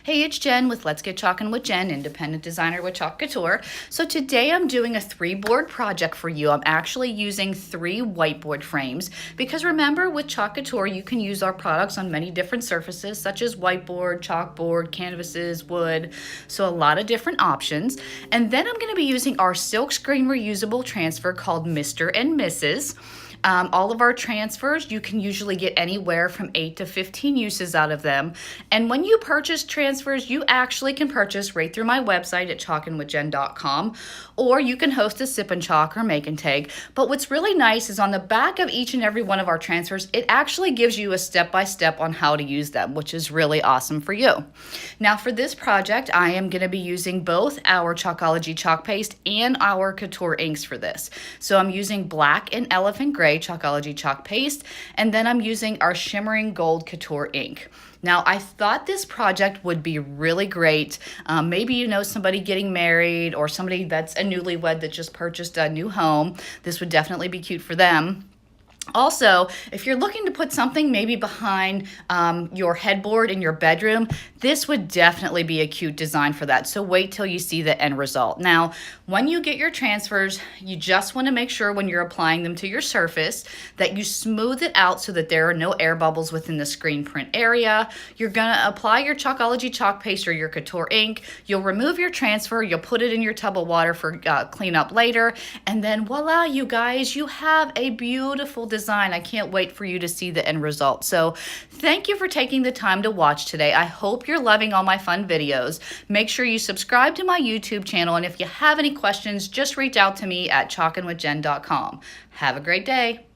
Hey, it's Jen with Let's Get Chalkin' with Jen, independent designer with Chalk Couture. So today I'm doing a 3-board project for you. I'm actually using 3 whiteboard frames because remember with Chalk Couture you can use our products on many different surfaces such as whiteboard, chalkboard, canvases, wood, so a lot of different options. And then I'm going to be using our silkscreen reusable transfer called Mr. and Mrs. All of our transfers, you can usually get anywhere from 8 to 15 uses out of them. And when you purchase transfers, you actually can purchase right through my website at chalkandwithjen.com, or you can host a sip and chalk or make and take. But what's really nice is on the back of each and every one of our transfers, it actually gives you a step-by-step on how to use them, which is really awesome for you. Now for this project, I am going to be using both our Chalkology chalk paste and our Couture inks for this. So I'm using black and elephant gray Chalkology chalk paste, and then I'm using our shimmering gold Couture ink. Now, I thought this project would be really great. Maybe you know somebody getting married or somebody that's a newlywed that just purchased a new home. This would definitely be cute for them. Also, if you're looking to put something maybe behind your headboard in your bedroom, this would definitely be a cute design for that. So wait till you see the end result. Now, when you get your transfers, you just want to make sure when you're applying them to your surface that you smooth it out so that there are no air bubbles within the screen print area. You're going to apply your Chalkology chalk paste or your Couture ink. You'll remove your transfer. You'll put it in your tub of water for cleanup later. And then voila, you guys, you have a beautiful design. I can't wait for you to see the end result. So thank you for taking the time to watch today. I hope you're loving all my fun videos. Make sure you subscribe to my YouTube channel, and if you have any questions, just reach out to me at chalkandwithjen.com. Have a great day.